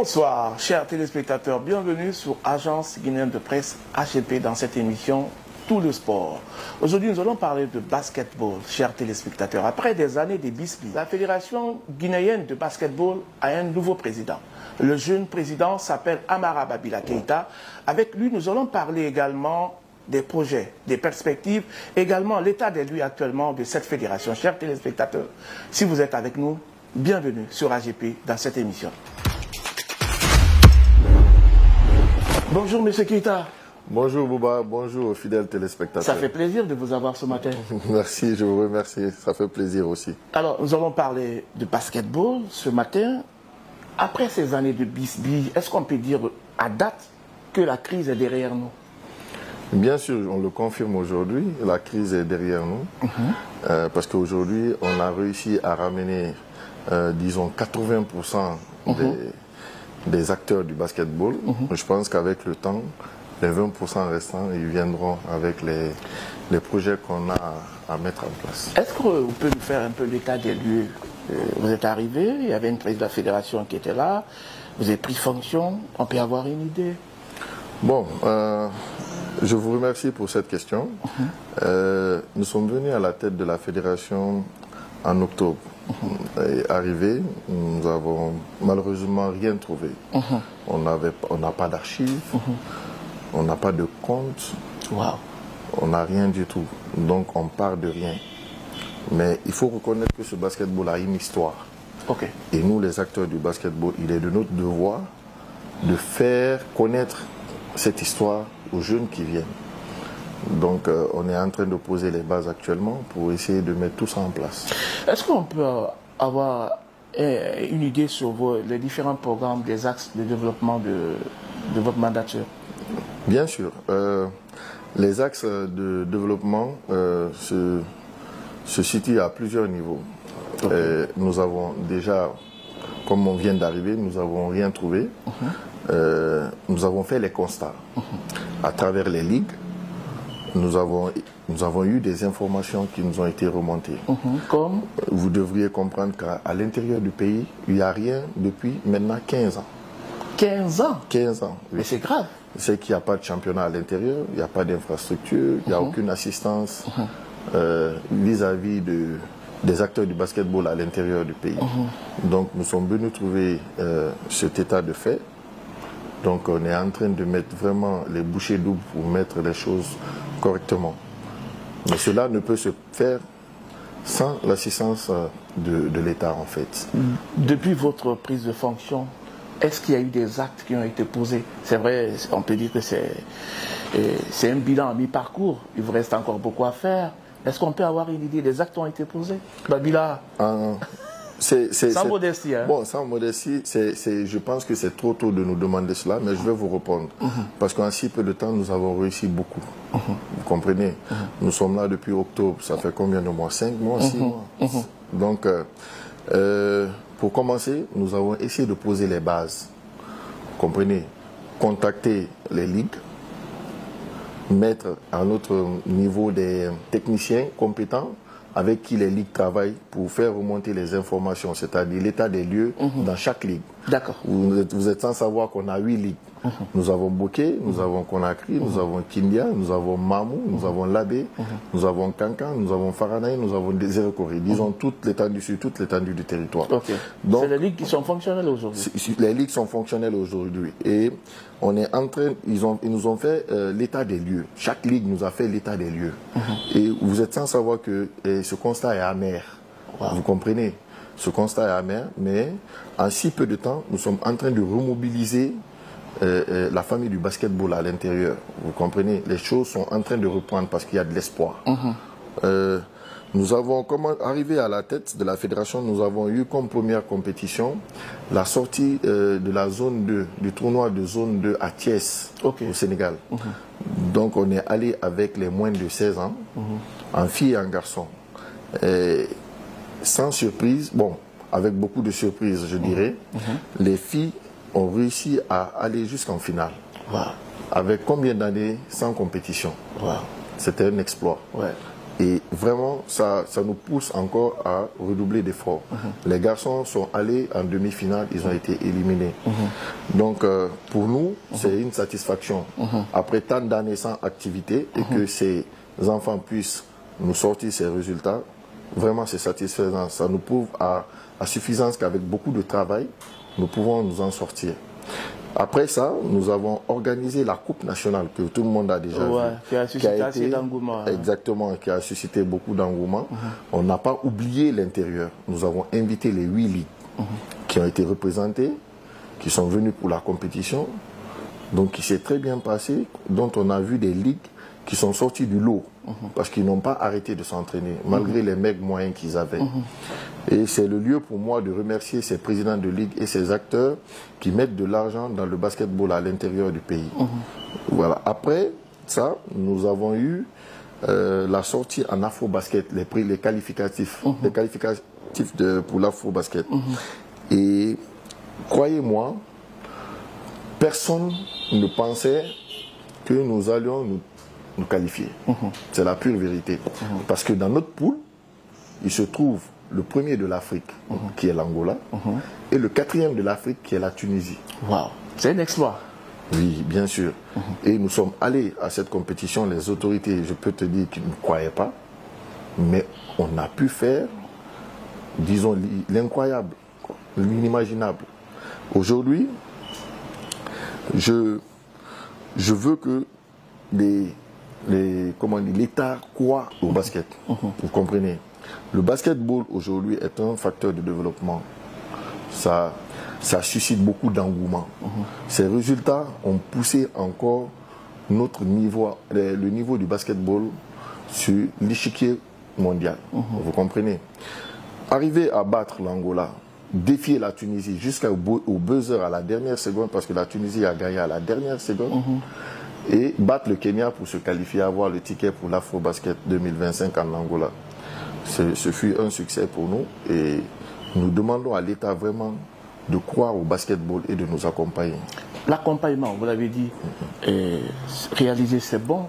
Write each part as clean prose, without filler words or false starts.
Bonsoir, chers téléspectateurs. Bienvenue sur Agence Guinéenne de Presse AGP dans cette émission Tout le sport. Aujourd'hui, nous allons parler de basketball, chers téléspectateurs. Après des années de bisbis, la Fédération guinéenne de basketball a un nouveau président. Le jeune président s'appelle Amara Babila Keïta. Avec lui, nous allons parler également des projets, des perspectives, également l'état des lieux actuellement de cette fédération. Chers téléspectateurs, si vous êtes avec nous, bienvenue sur AGP dans cette émission. Bonjour Monsieur Keïta. Bonjour Bouba, bonjour fidèles téléspectateurs. Ça fait plaisir de vous avoir ce matin. Merci, je vous remercie, ça fait plaisir aussi. Alors, nous allons parler de basketball ce matin. Après ces années de bisbis, est-ce qu'on peut dire à date que la crise est derrière nous? Bien sûr, on le confirme aujourd'hui, la crise est derrière nous. Parce qu'aujourd'hui, on a réussi à ramener, disons, 80% des acteurs du basketball. Je pense qu'avec le temps, les 20% restants, ils viendront avec les projets qu'on a à mettre en place. Est-ce que vous pouvez nous faire un peu l'état des lieux? Vous êtes arrivé, il y avait une présidente de la fédération qui était là, vous avez pris fonction, on peut avoir une idée? Bon, je vous remercie pour cette question. Nous sommes venus à la tête de la fédération en octobre. Arrivé, nous avons malheureusement rien trouvé. On n'a pas d'archives, on n'a pas de compte, on n'a rien du tout. Donc on part de rien. Mais il faut reconnaître que ce basketball a une histoire. Et nous, les acteurs du basketball, il est de notre devoir de faire connaître cette histoire aux jeunes qui viennent. Donc on est en train de poser les bases actuellement pour essayer de mettre tout ça en place. Est-ce qu'on peut avoir une idée sur les différents programmes, des axes de développement de votre mandature? Bien sûr. Les axes de développement se situent à plusieurs niveaux. Nous avons déjà, comme on vient d'arriver, nous n'avons rien trouvé. Nous avons fait les constats. À travers les ligues, nous avons eu des informations qui nous ont été remontées. Comme vous devriez comprendre qu'à l'intérieur du pays, il n'y a rien depuis maintenant 15 ans. 15 ans? 15 ans, oui. Mais c'est grave. C'est qu'il n'y a pas de championnat à l'intérieur, il n'y a pas d'infrastructure, il n'y a aucune assistance vis-à-vis des acteurs du basketball à l'intérieur du pays. Donc nous sommes venus trouver cet état de fait. Donc on est en train de mettre vraiment les bouchées doubles pour mettre les choses correctement. Mais cela ne peut se faire sans l'assistance de l'État en fait. Depuis votre prise de fonction, est-ce qu'il y a eu des actes qui ont été posés? C'est vrai, on peut dire que c'est un bilan à mi-parcours. Il vous reste encore beaucoup à faire. Est-ce qu'on peut avoir une idée des actes qui ont été posés? Babila sans modestie. Hein? Bon, sans modestie, je pense que c'est trop tôt de nous demander cela, mais je vais vous répondre. Parce qu'en si peu de temps, nous avons réussi beaucoup. Vous comprenez? Nous sommes là depuis octobre, ça fait combien de mois? 5 mois, 6 mois. Donc, pour commencer, nous avons essayé de poser les bases. Vous comprenez? Contacter les ligues, mettre à notre niveau des techniciens compétents avec qui les ligues travaillent pour faire remonter les informations, c'est-à-dire l'état des lieux dans chaque ligue. D'accord. Vous êtes sans savoir qu'on a 8 ligues. Nous avons Bokeh, nous avons Conakry, nous avons Kindia, nous avons Mamou, nous avons Labé, nous avons Kankan, nous avons Faranaï, nous avons Désiré-Corée. Disons toute l'étendue sur toute l'étendue du territoire. Donc, c'est les ligues qui sont fonctionnelles aujourd'hui. Les ligues sont fonctionnelles aujourd'hui. Et on est en train, ils nous ont fait l'état des lieux. Chaque ligue nous a fait l'état des lieux. Et vous êtes sans savoir que ce constat est amer. Vous comprenez? Ce constat est amer, mais en si peu de temps, nous sommes en train de remobiliser la famille du basketball à l'intérieur. Vous comprenez? Les choses sont en train de reprendre parce qu'il y a de l'espoir. Nous avons, arrivé à la tête de la fédération, nous avons eu comme première compétition la sortie de la zone 2, du tournoi de zone 2 à Thiès, au Sénégal. Donc on est allé avec les moins de 16 ans, en filles et en garçons. Sans surprise, bon, avec beaucoup de surprises, je dirais, les filles ont réussi à aller jusqu'en finale. Avec combien d'années sans compétition? C'était un exploit. Et vraiment, ça nous pousse encore à redoubler d'efforts. Les garçons sont allés en demi-finale, ils ont été éliminés. Donc, pour nous, c'est une satisfaction. Après tant d'années sans activité et que ces enfants puissent nous sortir ces résultats, vraiment c'est satisfaisant. Ça nous prouve à suffisance qu'avec beaucoup de travail, nous pouvons nous en sortir. Après ça, nous avons organisé la Coupe nationale que tout le monde a déjà vu. Qui a suscité assez d'engouement. Exactement, qui a suscité beaucoup d'engouement. On n'a pas oublié l'intérieur. Nous avons invité les 8 ligues qui ont été représentées, qui sont venues pour la compétition, donc qui s'est très bien passé, dont on a vu des ligues qui sont sorties du lot parce qu'ils n'ont pas arrêté de s'entraîner, malgré les mecs moyens qu'ils avaient. Et c'est le lieu pour moi de remercier ces présidents de ligue et ces acteurs qui mettent de l'argent dans le basketball à l'intérieur du pays. Voilà. Après ça, nous avons eu la sortie en Afro-Basket, les qualificatifs, pour l'Afro-Basket. Et croyez-moi, personne ne pensait que nous allions nous qualifier. C'est la pure vérité. Parce que dans notre poule, il se trouve le premier de l'Afrique, qui est l'Angola, et le 4e de l'Afrique, qui est la Tunisie. Waouh, c'est un exploit. Oui, bien sûr. Et nous sommes allés à cette compétition, les autorités, je peux te dire qu'ils ne croyaient pas, mais on a pu faire, disons, l'incroyable, l'inimaginable. Aujourd'hui, je veux que l'État croit au basket. Vous comprenez? Le basketball aujourd'hui est un facteur de développement. Ça suscite beaucoup d'engouement. Ces résultats ont poussé encore notre niveau, le niveau du basketball sur l'échiquier mondial. Vous comprenez? Arriver à battre l'Angola, défier la Tunisie jusqu'au buzzer à la dernière seconde, parce que la Tunisie a gagné à la dernière seconde, et battre le Kenya pour se qualifier, avoir le ticket pour l'Afro-Basket 2025 en Angola. Ce fut un succès pour nous et nous demandons à l'État vraiment de croire au basketball et de nous accompagner. L'accompagnement, vous l'avez dit, réaliser c'est bon.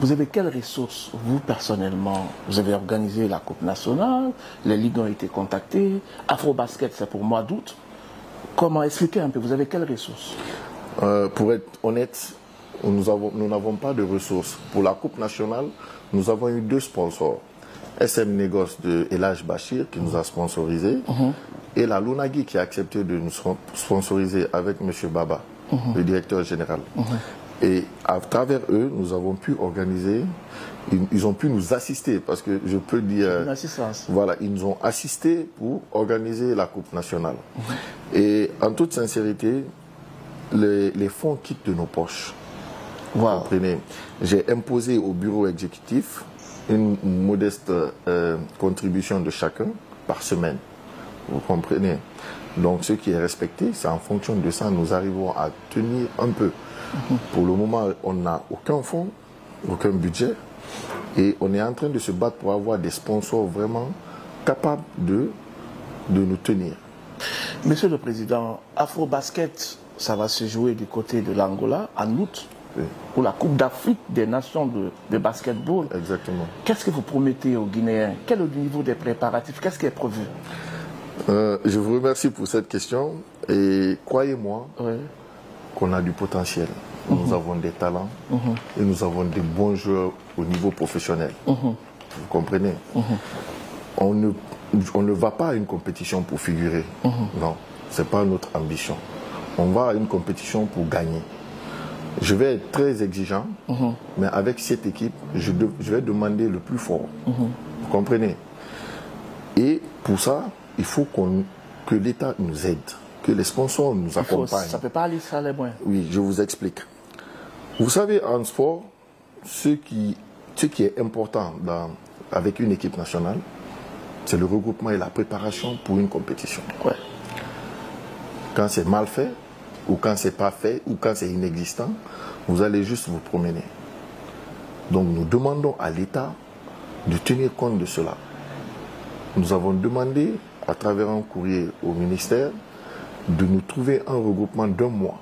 Vous avez quelles ressources, vous personnellement? Vous avez organisé la Coupe nationale, les ligues ont été contactées, Afro-Basket c'est pour mois d'août. Comment expliquer un peu? Vous avez quelles ressources? Pour être honnête, nous n'avons pas de ressources. Pour la Coupe nationale, nous avons eu 2 sponsors. SM Négoce de Elhaj Bachir qui nous a sponsorisés et la Lunagi qui a accepté de nous sponsoriser avec M. Baba, le directeur général. Et à travers eux, nous avons pu organiser, ils ont pu nous assister parce que je peux dire... Une assistance. Voilà, ils nous ont assistés pour organiser la Coupe nationale. Et en toute sincérité, les fonds quittent de nos poches. Vous comprenez? J'ai imposé au bureau exécutif une modeste contribution de chacun par semaine. Vous comprenez? Donc ce qui est respecté, c'est en fonction de ça, nous arrivons à tenir un peu. Pour le moment, on n'a aucun fonds, aucun budget, et on est en train de se battre pour avoir des sponsors vraiment capables de nous tenir. Monsieur le Président, Afro-Basket, ça va se jouer du côté de l'Angola en août. Pour la Coupe d'Afrique des Nations de basketball. Exactement. Qu'est-ce que vous promettez aux Guinéens? Quel est le niveau des préparatifs? Qu'est-ce qui est prévu? Je vous remercie pour cette question. Et croyez-moi qu'on a du potentiel. Nous avons des talents et nous avons des bons joueurs au niveau professionnel. Vous comprenez? On ne va pas à une compétition pour figurer. Non, ce n'est pas notre ambition. On va à une compétition pour gagner. Je vais être très exigeant, mais avec cette équipe, je vais demander le plus fort. Vous comprenez? Et pour ça, il faut que l'État nous aide, que les sponsors nous accompagnent. Ça ne peut pas aller sans les moyens. Oui, je vous explique. Vous savez, en sport, ce qui est important avec une équipe nationale, c'est le regroupement et la préparation pour une compétition. Quand c'est mal fait, ou quand c'est pas fait, ou quand c'est inexistant, vous allez juste vous promener. Donc nous demandons à l'État de tenir compte de cela. Nous avons demandé, à travers un courrier au ministère, de nous trouver un regroupement d'1 mois.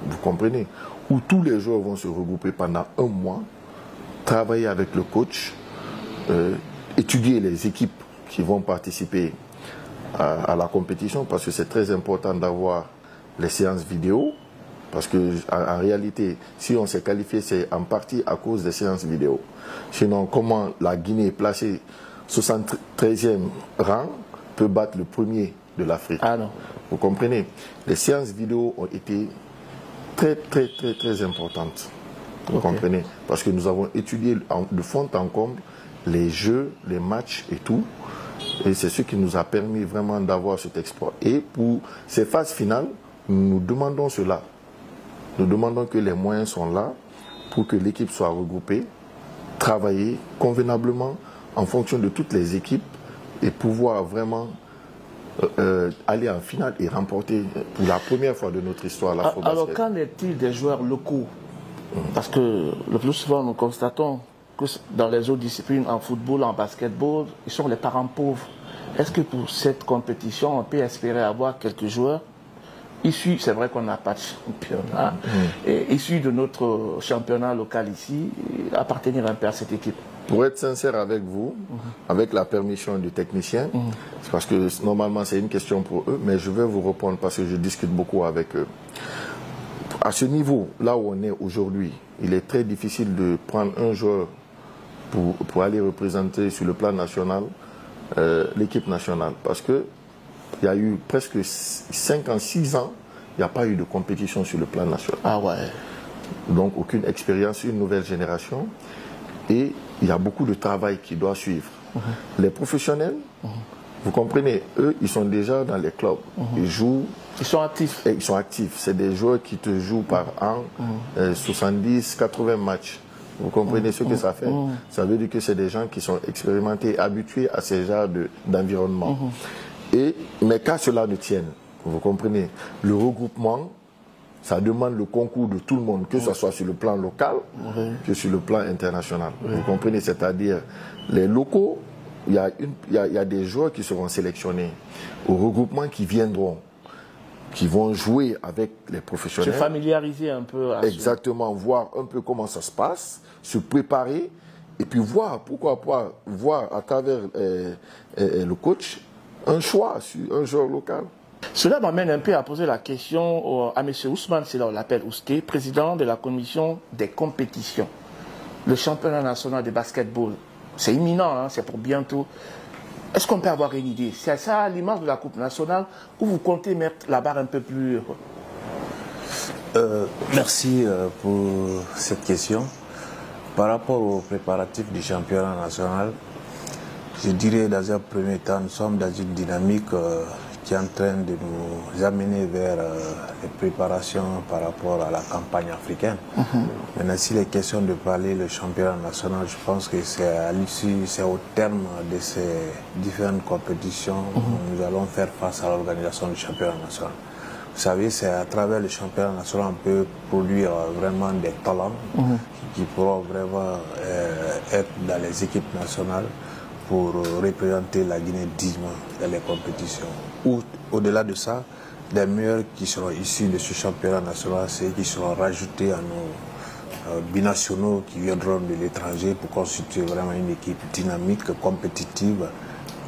Vous comprenez? Où tous les joueurs vont se regrouper pendant 1 mois, travailler avec le coach, étudier les équipes qui vont participer à la compétition, parce que c'est très important d'avoir les séances vidéo, parce que en réalité, si on s'est qualifié, c'est en partie à cause des séances vidéo. Sinon, comment la Guinée est placée 73e rang peut battre le premier de l'Afrique? Ah non. Vous comprenez? Les séances vidéo ont été très importantes. Vous comprenez? Parce que nous avons étudié de fond en comble les jeux, les matchs et tout. Et c'est ce qui nous a permis vraiment d'avoir cet exploit. Et pour ces phases finales, nous demandons cela. Nous demandons que les moyens sont là pour que l'équipe soit regroupée, travailler convenablement en fonction de toutes les équipes et pouvoir vraiment aller en finale et remporter pour la première fois de notre histoire l'Afrobasket. Alors qu'en est-il des joueurs locaux? Parce que le plus souvent nous constatons que dans les autres disciplines, en football, en basketball, ils sont les parents pauvres. Est-ce que pour cette compétition, on peut espérer avoir quelques joueurs issus, c'est vrai qu'on n'a pas de championnat, et issus de notre championnat local ici, appartenir un peu à cette équipe? Pour être sincère avec vous, avec la permission du technicien, parce que normalement c'est une question pour eux, mais je vais vous répondre parce que je discute beaucoup avec eux. À ce niveau, là où on est aujourd'hui, il est très difficile de prendre un joueur pour aller représenter sur le plan national l'équipe nationale. Parce que il y a eu presque 5 ans, 6 ans, il n'y a pas eu de compétition sur le plan national. Ah ouais. Donc aucune expérience, une nouvelle génération. Et il y a beaucoup de travail qui doit suivre. Les professionnels, vous comprenez, eux, ils sont déjà dans les clubs. Ils jouent. Ils sont actifs. Ils sont actifs. C'est des joueurs qui te jouent par an 70, 80 matchs. Vous comprenez ce que ça fait? Ça veut dire que c'est des gens qui sont expérimentés, habitués à ces genres d'environnement. Mais qu'à cela ne tienne, vous comprenez, le regroupement, ça demande le concours de tout le monde, que ce soit sur le plan local, que sur le plan international. Vous comprenez, c'est-à-dire les locaux, il y a des joueurs qui seront sélectionnés au regroupement qui viendront, qui vont jouer avec les professionnels. Se familiariser un peu. Exactement, voir un peu comment ça se passe, se préparer, et puis voir, pourquoi pas, voir à travers le coach un choix sur un joueur local. Cela m'amène un peu à poser la question à M. Ousmane, c'est là on l'appelle Ousté, président de la commission des compétitions. Le championnat national de basketball, c'est imminent, hein, c'est pour bientôt. Est-ce qu'on peut avoir une idée? C'est ça l'image de la Coupe nationale ou vous comptez mettre la barre un peu plus... Merci pour cette question. Par rapport aux préparatifs du championnat national, je dirais dans un premier temps, nous sommes dans une dynamique qui est en train de nous amener vers les préparations par rapport à la campagne africaine. Maintenant, s'il est question de parler le championnat national, je pense que c'est à l'issue, c'est au terme de ces différentes compétitions où nous allons faire face à l'organisation du championnat national. Vous savez, c'est à travers le championnat national qu'on peut produire vraiment des talents qui pourront vraiment être dans les équipes nationales pour représenter la Guinée dignement dans les compétitions. Ou au-delà de ça, les meilleurs qui seront issus de ce championnat national, c'est qui seront rajoutés à nos binationaux qui viendront de l'étranger pour constituer vraiment une équipe dynamique, compétitive,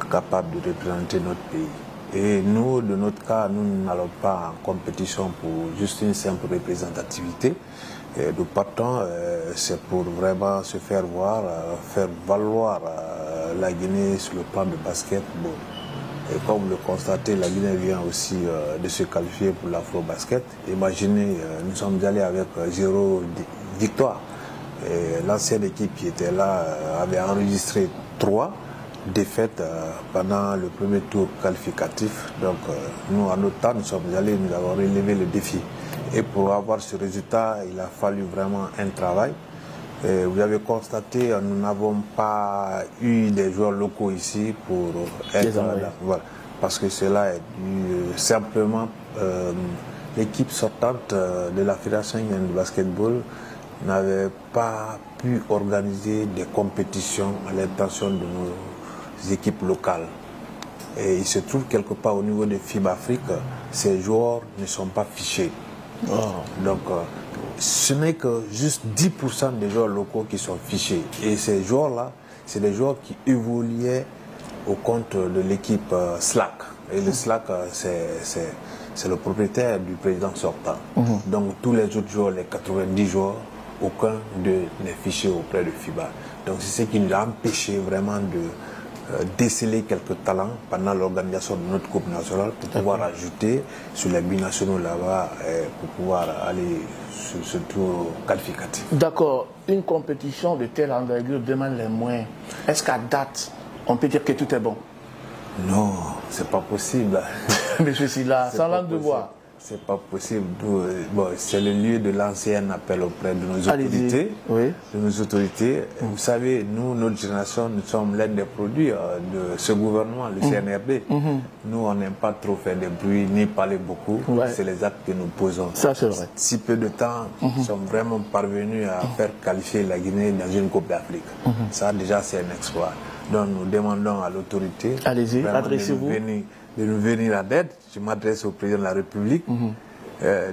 capable de représenter notre pays. Et nous, de notre cas, nous n'allons pas en compétition pour juste une simple représentativité. Et nous partons, c'est pour vraiment se faire voir, faire valoir la Guinée sur le plan de basketball. Et comme vous le constatez, la Guinée vient aussi de se qualifier pour l'Afro-Basket. Imaginez, nous sommes allés avec 0 victoire. L'ancienne équipe qui était là avait enregistré 3 défaites pendant le premier tour qualificatif. Donc nous, en notre temps, nous sommes allés, nous avons relevé le défi. Et pour avoir ce résultat, il a fallu vraiment un travail. Et vous avez constaté, nous n'avons pas eu des joueurs locaux ici pour être là. Voilà. Parce que cela est dû simplement l'équipe sortante de la Fédération guinéenne de basketball n'avait pas pu organiser des compétitions à l'intention de nos équipes locales. Et il se trouve quelque part au niveau de FIBA Afrique, ces joueurs ne sont pas fichés. Donc, ce n'est que juste 10% des joueurs locaux qui sont fichés. Et ces joueurs-là, c'est des joueurs qui évoluaient au compte de l'équipe Slack. Et le Slack, c'est le propriétaire du président sortant. Donc tous les autres joueurs, les 90 joueurs, aucun d'eux n'est fiché auprès de FIBA. Donc c'est ce qui nous a empêché vraiment de déceler quelques talents pendant l'organisation de notre Coupe nationale pour pouvoir ajouter sur les binationaux là-bas pour pouvoir aller sur ce tour qualificatif. D'accord. Une compétition de telle envergure demande les moyens. Est-ce qu'à date, on peut dire que tout est bon? Non, c'est pas possible. Mais je suis là, sans langue de bois. C'est pas possible. Bon, c'est le lieu de l'ancien appel auprès de nos autorités. Oui. De nos autorités. Vous savez, nous, notre génération, nous sommes l'un des produits de ce gouvernement, le CNRD. Nous, on n'aime pas trop faire des bruits, ni parler beaucoup. Ouais. C'est les actes que nous posons. Ça, c'est vrai. Si peu de temps, nous sommes vraiment parvenus à faire qualifier la Guinée dans une Coupe d'Afrique. Ça, déjà, c'est un exploit. Donc, nous demandons à l'autorité allez-y, adressez-vous. De nous venir à l'aide. Je m'adresse au président de la République.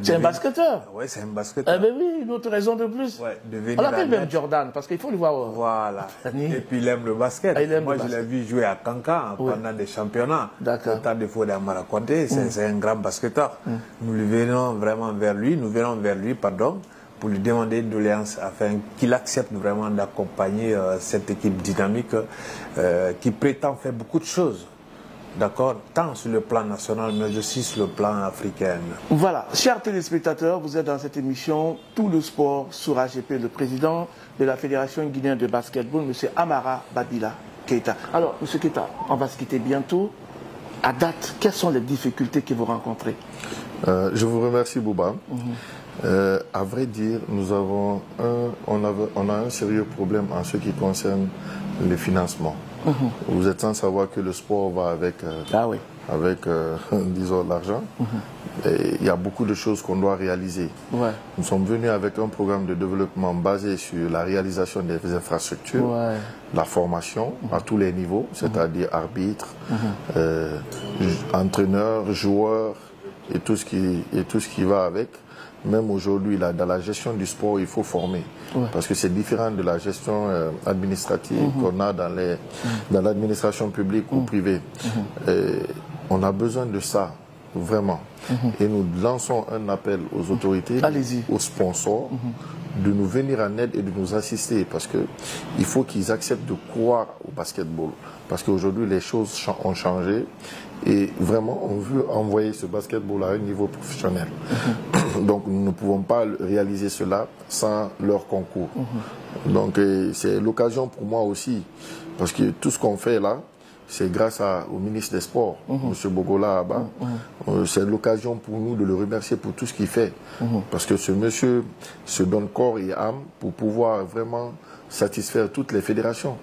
C'est un basketteur. Oui, c'est un basketteur. Eh bien oui, une autre raison de plus. Ouais, de venir on l'appelle à même l'aide. Jordan, parce qu'il faut le voir. Voilà. Et puis il aime le basket. Ah, il aime Moi, le je l'ai basket. vu jouer à Kankan pendant des championnats. D'accord. Le temps de Fodé Amarakonte, c'est un grand basketteur. Nous venons vraiment vers lui, pour lui demander une doléance afin qu'il accepte vraiment d'accompagner cette équipe dynamique qui prétend faire beaucoup de choses. D'accord, tant sur le plan national, mais aussi sur le plan africain. Voilà, chers téléspectateurs, vous êtes dans cette émission Tout le sport sur AGP, le président de la Fédération guinéenne de basketball, M. Amara Babila Keita. Alors, M. Keita, on va se quitter bientôt. À date, quelles sont les difficultés que vous rencontrez? Je vous remercie, Bouba. À vrai dire, on a un sérieux problème en ce qui concerne le financement. Vous êtes sans savoir que le sport va avec, disons, l'argent. Il y a beaucoup de choses qu'on doit réaliser. Ouais. Nous sommes venus avec un programme de développement basé sur la réalisation des infrastructures, la formation à tous les niveaux, c'est-à-dire arbitres, entraîneurs, joueurs et tout ce qui va avec. Même aujourd'hui, dans la gestion du sport, il faut former. Parce que c'est différent de la gestion administrative qu'on a dans l'administration publique ou privée. On a besoin de ça, vraiment. Et nous lançons un appel aux autorités, aux sponsors, de nous venir en aide et de nous assister. Parce qu'il faut qu'ils acceptent de croire au basketball. Parce qu'aujourd'hui, les choses ont changé. Et vraiment, on veut envoyer ce basketball à un niveau professionnel. Donc, nous ne pouvons pas réaliser cela sans leur concours. Donc, c'est l'occasion pour moi aussi, parce que tout ce qu'on fait là, c'est grâce au ministre des Sports, M. Bogola Abba. C'est l'occasion pour nous de le remercier pour tout ce qu'il fait. Parce que ce monsieur se donne corps et âme pour pouvoir vraiment satisfaire toutes les fédérations.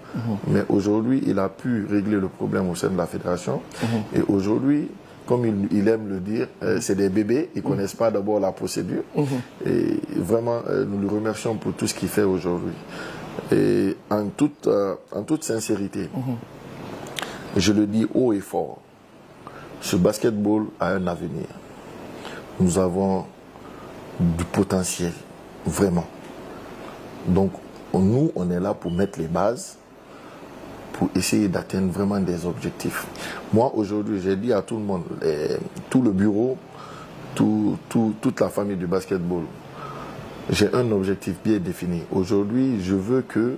Mais aujourd'hui, il a pu régler le problème au sein de la fédération. Et aujourd'hui, comme il aime le dire, c'est des bébés, ils ne connaissent pas d'abord la procédure. Et vraiment, nous le remercions pour tout ce qu'il fait aujourd'hui. Et en toute sincérité, je le dis haut et fort, ce basketball a un avenir. Nous avons du potentiel, vraiment. Donc, nous, on est là pour mettre les bases, pour essayer d'atteindre vraiment des objectifs. Moi, aujourd'hui, j'ai dit à tout le monde, tout le bureau, toute la famille du basketball, j'ai un objectif bien défini. Aujourd'hui, je veux que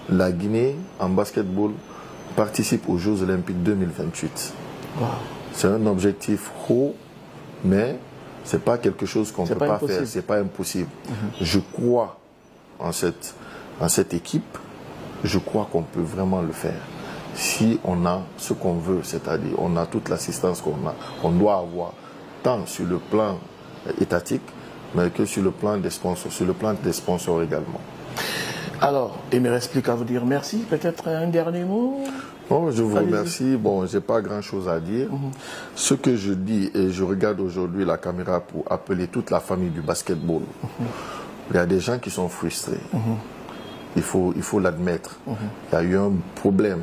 la Guinée, en basketball, participe aux Jeux Olympiques 2028. Wow. C'est un objectif haut, mais ce n'est pas quelque chose qu'on ne peut pas faire. Ce n'est pas impossible. Je crois en cette équipe, je crois qu'on peut vraiment le faire. Si on a ce qu'on veut, c'est-à-dire on a toute l'assistance qu'on doit avoir, tant sur le plan étatique, mais que sur le plan des sponsors également. Alors, il me reste plus qu'à vous dire merci. Peut-être un dernier mot? Bon, je vous remercie. Bon, je n'ai pas grand-chose à dire. Ce que je dis, et je regarde aujourd'hui la caméra pour appeler toute la famille du basketball, il y a des gens qui sont frustrés. Il faut l'admettre. Il y a eu un problème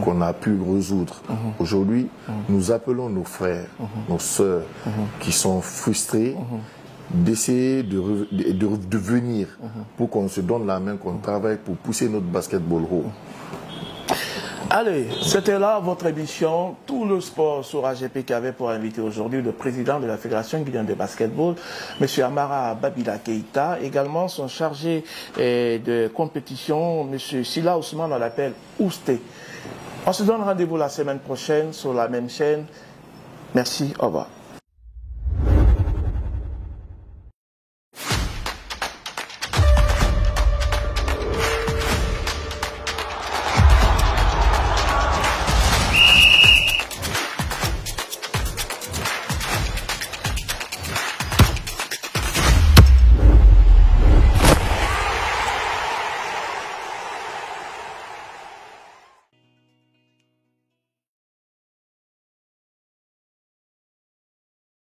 qu'on a pu résoudre. Aujourd'hui, nous appelons nos frères, nos sœurs qui sont frustrés, d'essayer de venir pour qu'on se donne la main, qu'on travaille pour pousser notre basketball haut. Allez, c'était là votre émission Tout le sport sur AGP qui avait pour invité aujourd'hui le président de la Fédération guinéenne de basketball, M. Amara Babila Keïta, également son chargé de compétition, M. Sila Ousmane, on l'appelle Ousté. On se donne rendez-vous la semaine prochaine sur la même chaîne. Merci, au revoir.